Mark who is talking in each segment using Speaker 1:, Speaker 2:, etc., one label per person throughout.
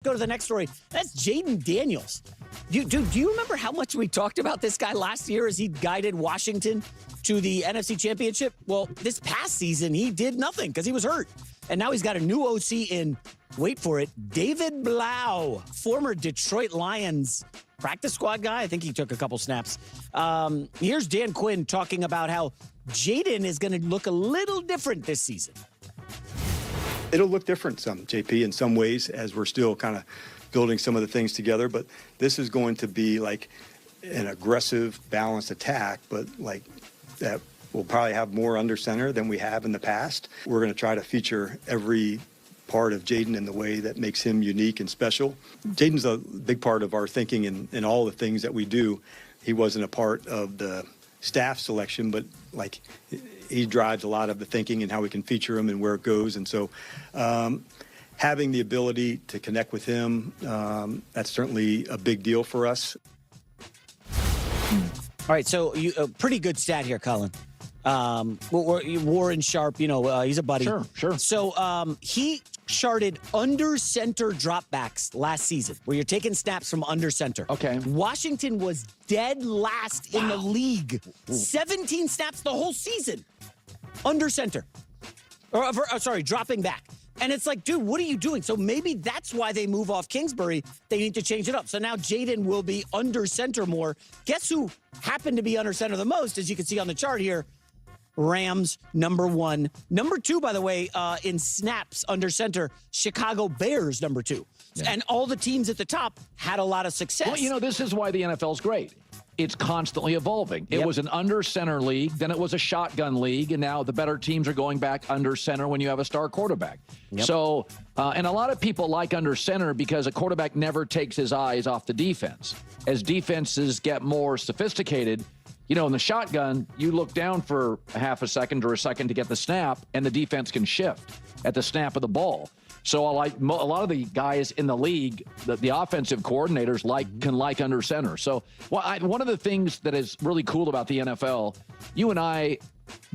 Speaker 1: Go to the next story. That's Jayden Daniels. Do you remember how much we talked about this guy last year as he guided Washington to the NFC Championship? Well, this past season, he did nothing because he was hurt. And now he's got a new OC in, wait for it, David Blau, former Detroit Lions practice squad guy. I think he took a couple snaps. Here's Dan Quinn talking about how Jayden is going to look a little different this season.
Speaker 2: It'll look different some, JP, in some ways as we're still kind of building some of the things together. But this is going to be like an aggressive, balanced attack, but like that will probably have more under center than we have in the past. We're going to try to feature every part of Jayden in the way that makes him unique and special. Jayden's a big part of our thinking in all the things that we do. He wasn't a part of the staff selection, but like he drives a lot of the thinking and how we can feature him and where it goes. And so having the ability to connect with him, that's certainly a big deal for us.
Speaker 1: All right, so a pretty good stat here, Colin. Warren Sharp, he's a buddy.
Speaker 3: Sure.
Speaker 1: So he charted under center dropbacks last season, where you're taking snaps from under center.
Speaker 3: Okay.
Speaker 1: Washington was dead last in the league. 17 snaps the whole season. Under center. Dropping back. And it's like, dude, what are you doing? So maybe that's why they move off Kingsbury. They need to change it up. So now Jayden will be under center more. Guess who happened to be under center the most, as you can see on the chart here? Rams, number 1. Number 2, by the way, in snaps under center, Chicago Bears, number 2. Yeah. And all the teams at the top had a lot of success.
Speaker 3: Well, this is why the NFL's great. It's constantly evolving. It was an under center league, then it was a shotgun league, and now the better teams are going back under center when you have a star quarterback. Yep. So, and a lot of people like under center because a quarterback never takes his eyes off the defense. As defenses get more sophisticated, in the shotgun, you look down for a half a second or a second to get the snap, and the defense can shift at the snap of the ball. So a lot of the guys in the league, the offensive coordinators can like under center. So one of the things that is really cool about the NFL, you and I,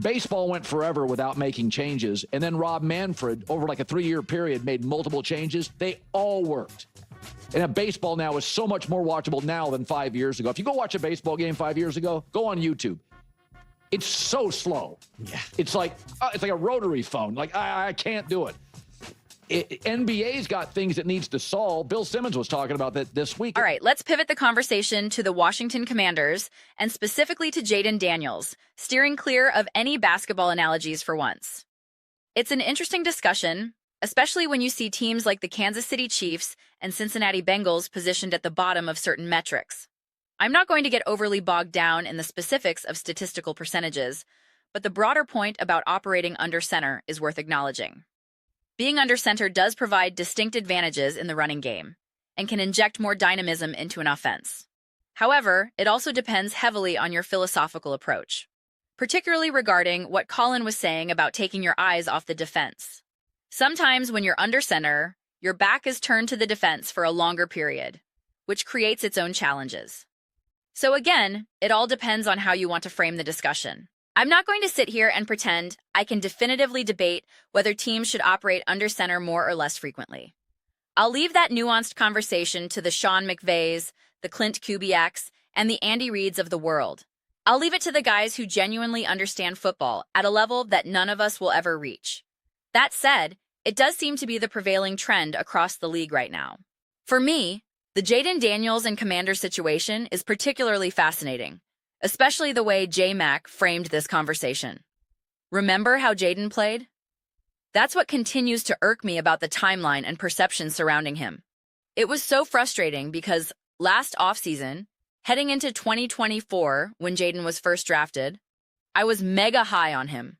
Speaker 3: baseball went forever without making changes. And then Rob Manfred, over like a 3-year period, made multiple changes. They all worked. And baseball now is so much more watchable now than 5 years ago. If you go watch a baseball game 5 years ago, go on YouTube. It's so slow.
Speaker 1: Yeah.
Speaker 3: It's like a rotary phone. Like, I can't do it. NBA's got things it needs to solve. Bill Simmons was talking about that this week.
Speaker 4: All right, let's pivot the conversation to the Washington Commanders, and specifically to Jayden Daniels, steering clear of any basketball analogies for once. It's an interesting discussion, especially when you see teams like the Kansas City Chiefs and Cincinnati Bengals positioned at the bottom of certain metrics. I'm not going to get overly bogged down in the specifics of statistical percentages, but the broader point about operating under center is worth acknowledging. Being under center does provide distinct advantages in the running game and can inject more dynamism into an offense. However, it also depends heavily on your philosophical approach, particularly regarding what Colin was saying about taking your eyes off the defense. Sometimes when you're under center, your back is turned to the defense for a longer period, which creates its own challenges. So again, it all depends on how you want to frame the discussion. I'm not going to sit here and pretend I can definitively debate whether teams should operate under center more or less frequently. I'll leave that nuanced conversation to the Sean McVays, the Clint Kubiaks, and the Andy Reids of the world. I'll leave it to the guys who genuinely understand football at a level that none of us will ever reach. That said, it does seem to be the prevailing trend across the league right now. For me, the Jayden Daniels and Commander situation is particularly fascinating, especially the way J-Mac framed this conversation. Remember how Jayden played? That's what continues to irk me about the timeline and perception surrounding him. It was so frustrating because last offseason, heading into 2024 when Jayden was first drafted, I was mega high on him.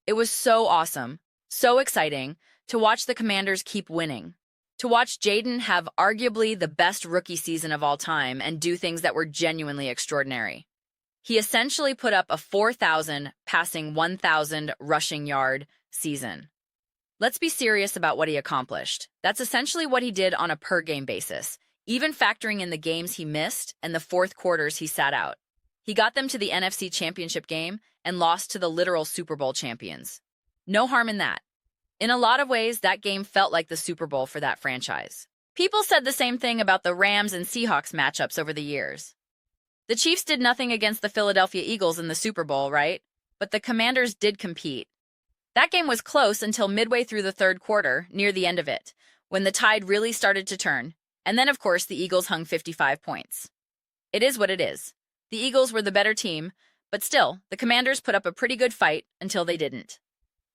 Speaker 4: It was so awesome, so exciting to watch the Commanders keep winning, to watch Jayden have arguably the best rookie season of all time and do things that were genuinely extraordinary. He essentially put up a 4,000 passing 1,000 rushing yard season. Let's be serious about what he accomplished. That's essentially what he did on a per-game basis, even factoring in the games he missed and the fourth quarters he sat out. He got them to the NFC Championship game and lost to the literal Super Bowl champions. No harm in that. In a lot of ways, that game felt like the Super Bowl for that franchise. People said the same thing about the Rams and Seahawks matchups over the years. The Chiefs did nothing against the Philadelphia Eagles in the Super Bowl, right? But the Commanders did compete. That game was close until midway through the third quarter, near the end of it, when the tide really started to turn. And then, of course, the Eagles hung 55 points. It is what it is. The Eagles were the better team, but still, the Commanders put up a pretty good fight until they didn't.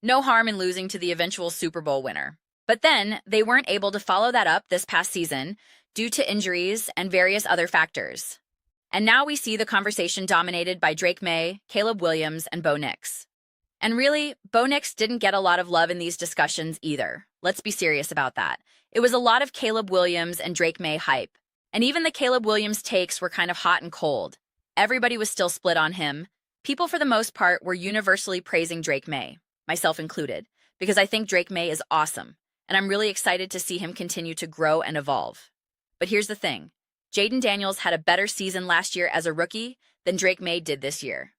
Speaker 4: No harm in losing to the eventual Super Bowl winner. But then, they weren't able to follow that up this past season due to injuries and various other factors. And now we see the conversation dominated by Drake May, Caleb Williams, and Bo Nix. And really, Bo Nix didn't get a lot of love in these discussions either. Let's be serious about that. It was a lot of Caleb Williams and Drake May hype. And even the Caleb Williams takes were kind of hot and cold. Everybody was still split on him. People, for the most part, were universally praising Drake May, myself included, because I think Drake May is awesome, and I'm really excited to see him continue to grow and evolve. But here's the thing. Jayden Daniels had a better season last year as a rookie than Drake May did this year.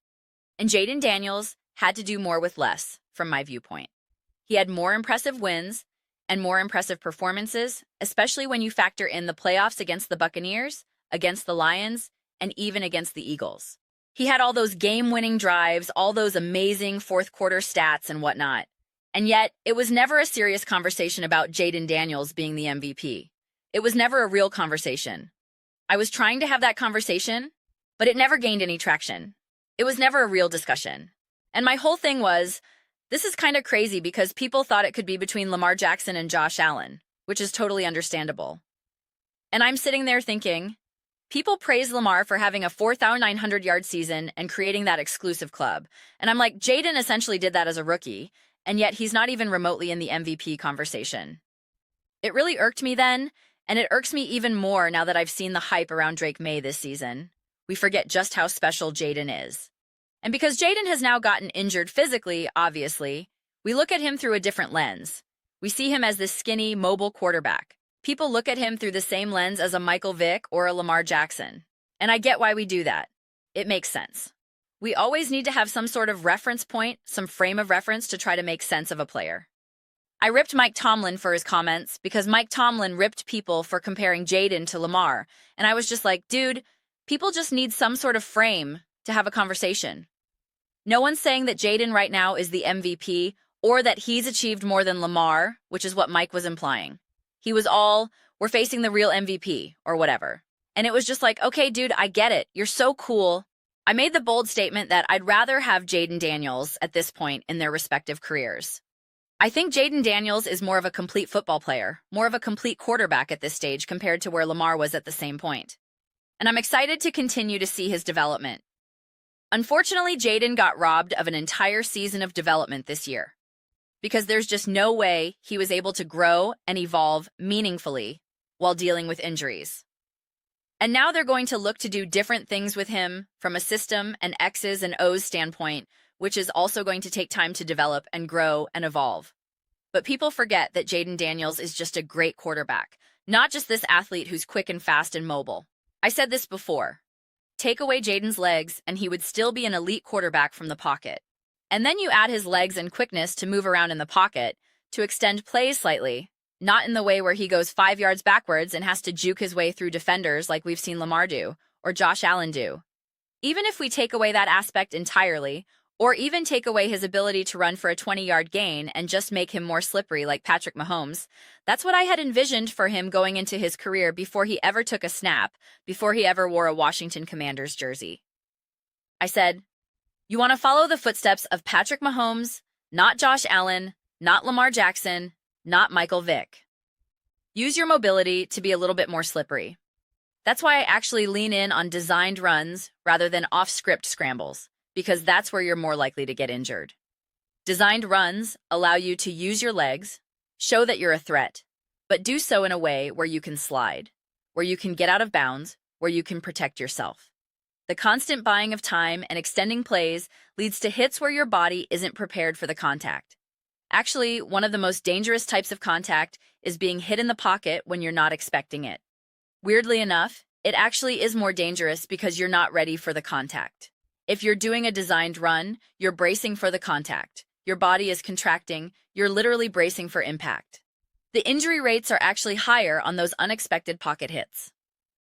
Speaker 4: And Jayden Daniels had to do more with less, from my viewpoint. He had more impressive wins and more impressive performances, especially when you factor in the playoffs against the Buccaneers, against the Lions, and even against the Eagles. He had all those game-winning drives, all those amazing fourth-quarter stats and whatnot. And yet, it was never a serious conversation about Jayden Daniels being the MVP. It was never a real conversation. I was trying to have that conversation, but it never gained any traction. It was never a real discussion. And my whole thing was, this is kind of crazy because people thought it could be between Lamar Jackson and Josh Allen, which is totally understandable. And I'm sitting there thinking, people praise Lamar for having a 4,900-yard season and creating that exclusive club. And I'm like, Jayden essentially did that as a rookie, and yet he's not even remotely in the MVP conversation. It really irked me then, and it irks me even more now that I've seen the hype around Drake May this season. We forget just how special Jayden is. And because Jayden has now gotten injured physically, obviously, we look at him through a different lens. We see him as this skinny, mobile quarterback. People look at him through the same lens as a Michael Vick or a Lamar Jackson. And I get why we do that. It makes sense. We always need to have some sort of reference point, some frame of reference to try to make sense of a player. I ripped Mike Tomlin for his comments because Mike Tomlin ripped people for comparing Jayden to Lamar. And I was just like, dude, people just need some sort of frame to have a conversation. No one's saying that Jayden right now is the MVP or that he's achieved more than Lamar, which is what Mike was implying. He was all, we're facing the real MVP or whatever. And it was just like, okay, dude, I get it. You're so cool. I made the bold statement that I'd rather have Jayden Daniels at this point in their respective careers. I think Jayden Daniels is more of a complete football player, more of a complete quarterback at this stage compared to where Lamar was at the same point. And I'm excited to continue to see his development. Unfortunately, Jayden got robbed of an entire season of development this year because there's just no way he was able to grow and evolve meaningfully while dealing with injuries. And now they're going to look to do different things with him from a system and X's and O's standpoint, which is also going to take time to develop and grow and evolve. But people forget that Jayden Daniels is just a great quarterback, not just this athlete who's quick and fast and mobile. I said this before. Take away Jayden's legs, and he would still be an elite quarterback from the pocket. And then you add his legs and quickness to move around in the pocket, to extend plays slightly, not in the way where he goes 5 yards backwards and has to juke his way through defenders like we've seen Lamar do, or Josh Allen do. Even if we take away that aspect entirely, or even take away his ability to run for a 20-yard gain and just make him more slippery like Patrick Mahomes, that's what I had envisioned for him going into his career before he ever took a snap, before he ever wore a Washington Commanders jersey. I said, you want to follow the footsteps of Patrick Mahomes, not Josh Allen, not Lamar Jackson, not Michael Vick. Use your mobility to be a little bit more slippery. That's why I actually lean in on designed runs rather than off-script scrambles, because that's where you're more likely to get injured. Designed runs allow you to use your legs, show that you're a threat, but do so in a way where you can slide, where you can get out of bounds, where you can protect yourself. The constant buying of time and extending plays leads to hits where your body isn't prepared for the contact. Actually, one of the most dangerous types of contact is being hit in the pocket when you're not expecting it. Weirdly enough, it actually is more dangerous because you're not ready for the contact. If you're doing a designed run, you're bracing for the contact. Your body is contracting. You're literally bracing for impact. The injury rates are actually higher on those unexpected pocket hits.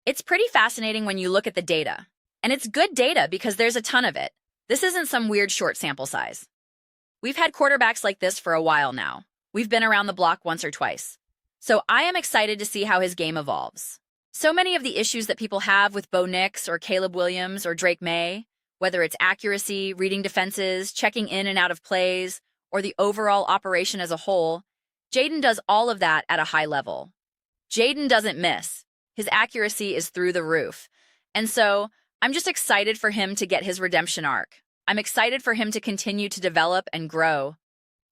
Speaker 4: It's pretty fascinating when you look at the data. And it's good data because there's a ton of it. This isn't some weird short sample size. We've had quarterbacks like this for a while now. We've been around the block once or twice. So I am excited to see how his game evolves. So many of the issues that people have with Bo Nix or Caleb Williams or Drake May, whether it's accuracy, reading defenses, checking in and out of plays, or the overall operation as a whole, Jayden does all of that at a high level. Jayden doesn't miss. His accuracy is through the roof. And so I'm just excited for him to get his redemption arc. I'm excited for him to continue to develop and grow.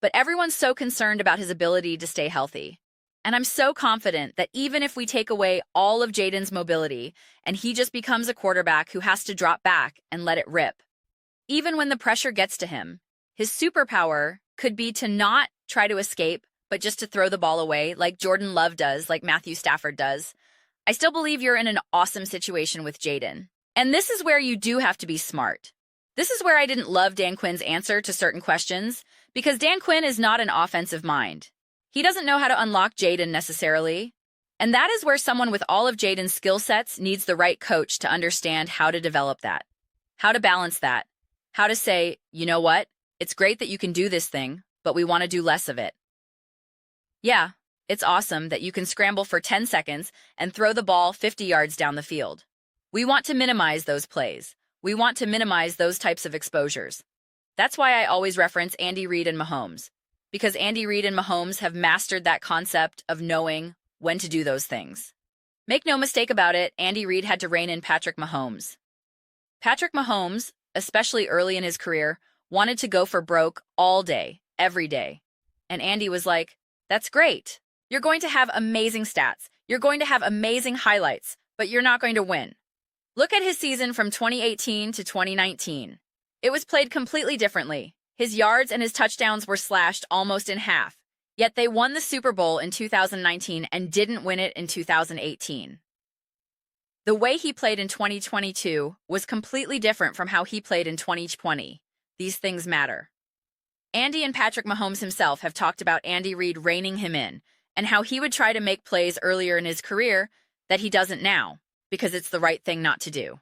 Speaker 4: But everyone's so concerned about his ability to stay healthy. And I'm so confident that even if we take away all of Jayden's mobility and he just becomes a quarterback who has to drop back and let it rip, even when the pressure gets to him, his superpower could be to not try to escape, but just to throw the ball away like Jordan Love does, like Matthew Stafford does. I still believe you're in an awesome situation with Jayden. And this is where you do have to be smart. This is where I didn't love Dan Quinn's answer to certain questions, because Dan Quinn is not an offensive mind. He doesn't know how to unlock Jayden necessarily. And that is where someone with all of Jayden's skill sets needs the right coach to understand how to develop that, how to balance that, how to say, you know what, it's great that you can do this thing, but we want to do less of it. Yeah, it's awesome that you can scramble for 10 seconds and throw the ball 50 yards down the field. We want to minimize those plays. We want to minimize those types of exposures. That's why I always reference Andy Reid and Mahomes, because Andy Reid and Mahomes have mastered that concept of knowing when to do those things. Make no mistake about it, Andy Reid had to rein in Patrick Mahomes. Patrick Mahomes, especially early in his career, wanted to go for broke all day, every day. And Andy was like, that's great. You're going to have amazing stats. You're going to have amazing highlights, but you're not going to win. Look at his season from 2018 to 2019. It was played completely differently. His yards and his touchdowns were slashed almost in half. Yet they won the Super Bowl in 2019 and didn't win it in 2018. The way he played in 2022 was completely different from how he played in 2020. These things matter. Andy and Patrick Mahomes himself have talked about Andy Reid reining him in and how he would try to make plays earlier in his career that he doesn't now because it's the right thing not to do.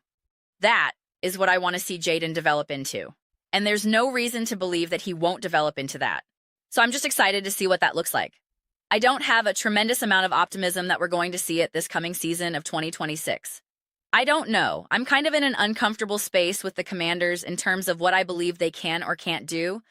Speaker 4: That is what I want to see Jayden develop into. And there's no reason to believe that he won't develop into that. So I'm just excited to see what that looks like. I don't have a tremendous amount of optimism that we're going to see it this coming season of 2026. I don't know. I'm kind of in an uncomfortable space with the Commanders in terms of what I believe they can or can't do.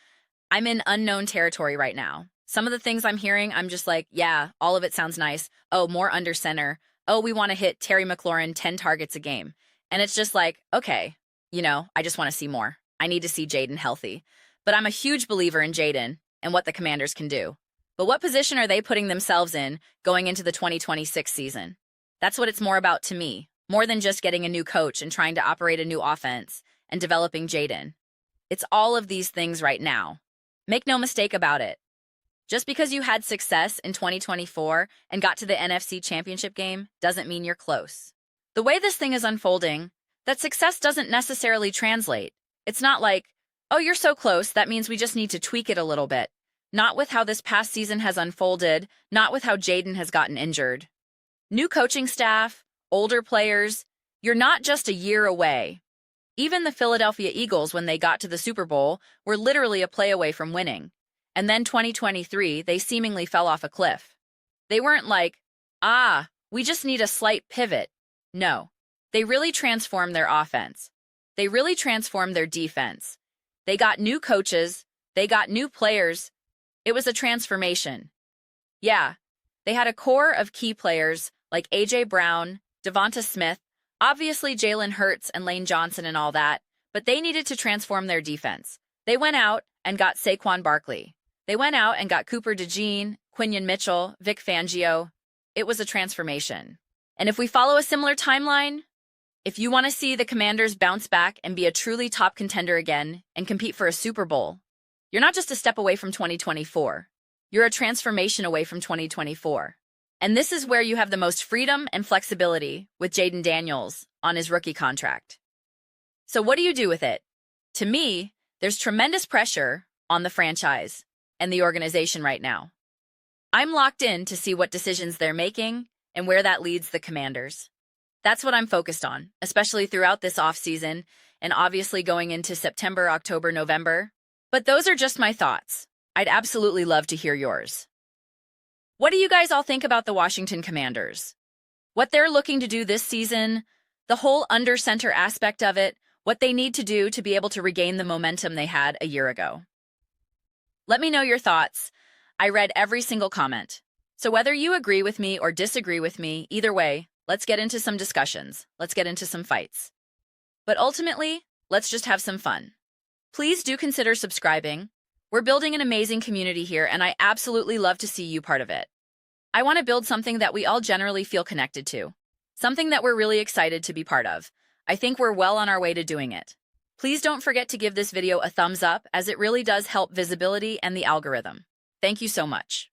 Speaker 4: I'm in unknown territory right now. Some of the things I'm hearing, I'm just like, yeah, all of it sounds nice. Oh, more under center. Oh, we want to hit Terry McLaurin 10 targets a game. And it's just like, okay, I just want to see more. I need to see Jayden healthy. But I'm a huge believer in Jayden and what the Commanders can do. But what position are they putting themselves in going into the 2026 season? That's what it's more about to me, more than just getting a new coach and trying to operate a new offense and developing Jayden. It's all of these things right now. Make no mistake about it. Just because you had success in 2024 and got to the NFC Championship game doesn't mean you're close. The way this thing is unfolding, that success doesn't necessarily translate. It's not like, oh, you're so close, that means we just need to tweak it a little bit. Not with how this past season has unfolded, not with how Jayden has gotten injured. New coaching staff, older players, you're not just a year away. Even the Philadelphia Eagles, when they got to the Super Bowl, were literally a play away from winning. And then 2023, they seemingly fell off a cliff. They weren't like, we just need a slight pivot. No, they really transformed their offense. They really transformed their defense. They got new coaches. They got new players. It was a transformation. Yeah, they had a core of key players like A.J. Brown, Devonta Smith, obviously Jalen Hurts and Lane Johnson and all that, but they needed to transform their defense. They went out and got Saquon Barkley. They went out and got Cooper DeJean, Quinyon Mitchell, Vic Fangio. It was a transformation. And if we follow a similar timeline, if you want to see the Commanders bounce back and be a truly top contender again and compete for a Super Bowl, you're not just a step away from 2024. You're a transformation away from 2024. And this is where you have the most freedom and flexibility with Jayden Daniels on his rookie contract. So what do you do with it? To me, there's tremendous pressure on the franchise and the organization right now. I'm locked in to see what decisions they're making and where that leads the Commanders. That's what I'm focused on, especially throughout this offseason and obviously going into September, October, November. But those are just my thoughts. I'd absolutely love to hear yours. What do you guys all think about the Washington Commanders? What they're looking to do this season, the whole under center aspect of it, what they need to do to be able to regain the momentum they had a year ago. Let me know your thoughts. I read every single comment. So whether you agree with me or disagree with me, either way, let's get into some discussions. Let's get into some fights. But ultimately, let's just have some fun. Please do consider subscribing. We're building an amazing community here, and I absolutely love to see you part of it. I want to build something that we all generally feel connected to, something that we're really excited to be part of. I think we're well on our way to doing it. Please don't forget to give this video a thumbs up, as it really does help visibility and the algorithm. Thank you so much.